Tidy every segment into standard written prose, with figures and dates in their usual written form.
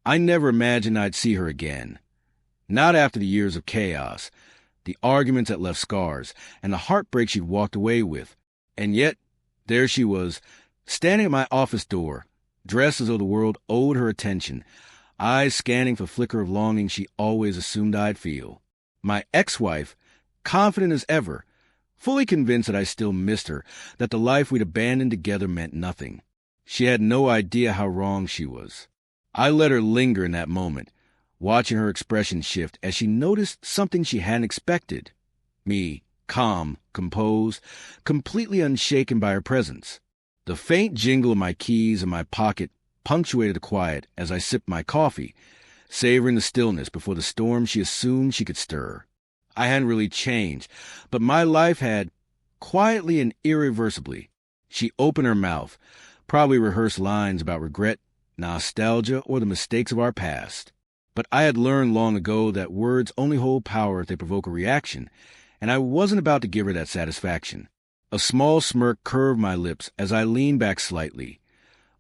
I never imagined I'd see her again. Not after the years of chaos, the arguments that left scars, and the heartbreak she'd walked away with. And yet, there she was, standing at my office door, dressed as though the world owed her attention, eyes scanning for the flicker of longing she always assumed I'd feel. My ex-wife, confident as ever, fully convinced that I still missed her, that the life we'd abandoned together meant nothing. She had no idea how wrong she was. I let her linger in that moment, watching her expression shift as she noticed something she hadn't expected. Me, calm, composed, completely unshaken by her presence. The faint jingle of my keys in my pocket punctuated the quiet as I sipped my coffee, savoring the stillness before the storm she assumed she could stir. I hadn't really changed, but my life had, quietly and irreversibly. She opened her mouth, probably rehearsed lines about regret, nostalgia, or the mistakes of our past. But I had learned long ago that words only hold power if they provoke a reaction, and I wasn't about to give her that satisfaction. A small smirk curved my lips as I leaned back slightly,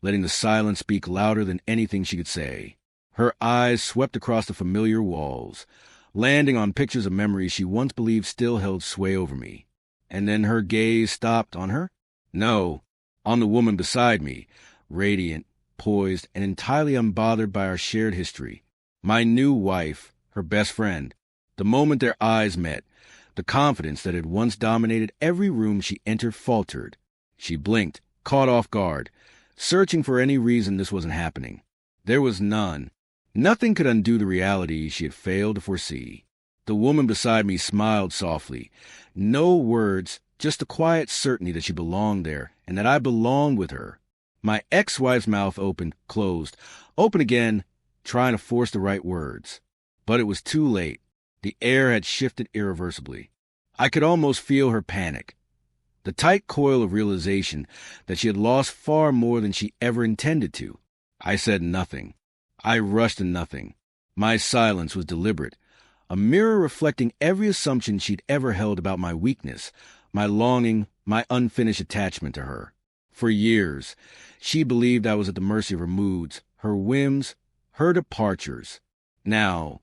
letting the silence speak louder than anything she could say. Her eyes swept across the familiar walls, landing on pictures of memories she once believed still held sway over me. And then her gaze stopped on her? No, on the woman beside me, radiant, poised, and entirely unbothered by our shared history. My new wife, her best friend. The moment their eyes met, the confidence that had once dominated every room she entered faltered. She blinked, caught off guard, searching for any reason this wasn't happening. There was none. Nothing could undo the reality she had failed to foresee. The woman beside me smiled softly. No words, just the quiet certainty that she belonged there, and that I belonged with her. My ex-wife's mouth opened, closed, opened again, trying to force the right words. But it was too late. The air had shifted irreversibly. I could almost feel her panic. The tight coil of realization that she had lost far more than she ever intended to. I said nothing. I rushed to nothing. My silence was deliberate, a mirror reflecting every assumption she'd ever held about my weakness, my longing, my unfinished attachment to her. For years, she believed I was at the mercy of her moods, her whims, her departures. Now,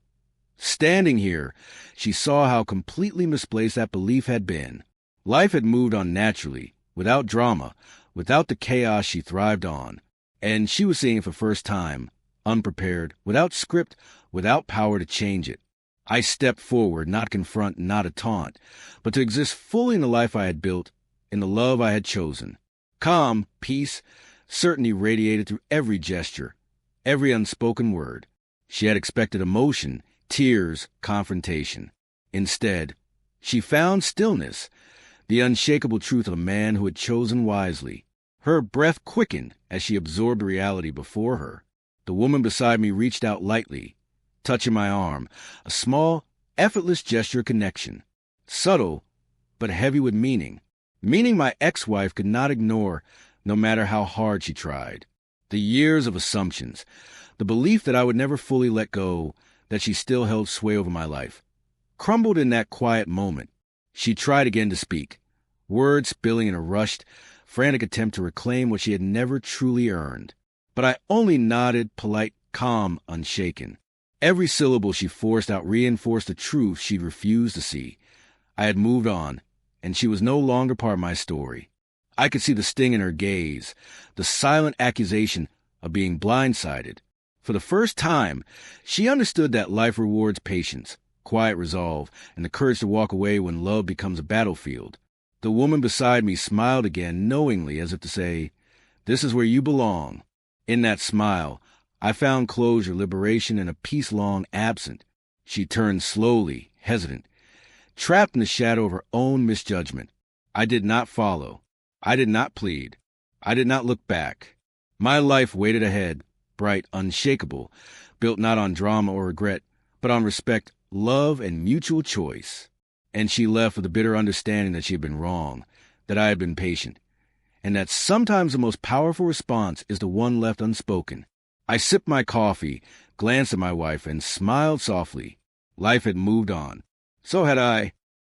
standing here, she saw how completely misplaced that belief had been. Life had moved on naturally, without drama, without the chaos she thrived on. And she was seeing it for the first time, unprepared, without script, without power to change it. I stepped forward, not to confront, not to taunt, but to exist fully in the life I had built, in the love I had chosen. Calm, peace, certainty radiated through every gesture, every unspoken word. She had expected emotion, tears, confrontation. Instead, she found stillness, the unshakable truth of a man who had chosen wisely. Her breath quickened as she absorbed the reality before her. The woman beside me reached out lightly, touching my arm, a small, effortless gesture of connection. Subtle, but heavy with meaning. Meaning my ex-wife could not ignore, no matter how hard she tried. The years of assumptions, the belief that I would never fully let go, that she still held sway over my life, crumbled in that quiet moment. She tried again to speak, words spilling in a rushed, frantic attempt to reclaim what she had never truly earned. But I only nodded, polite, calm, unshaken. Every syllable she forced out reinforced the truth she'd refused to see. I had moved on, and she was no longer part of my story. I could see the sting in her gaze, the silent accusation of being blindsided. For the first time, she understood that life rewards patience, quiet resolve, and the courage to walk away when love becomes a battlefield. The woman beside me smiled again knowingly, as if to say, "This is where you belong." In that smile, I found closure, liberation, and a peace long absent. She turned slowly, hesitant, trapped in the shadow of her own misjudgment. I did not follow. I did not plead. I did not look back. My life waited ahead, bright, unshakable, built not on drama or regret, but on respect, love, and mutual choice. And she left with a bitter understanding that she had been wrong, that I had been patient, and that sometimes the most powerful response is the one left unspoken. I sipped my coffee, glanced at my wife, and smiled softly. Life had moved on. So had I.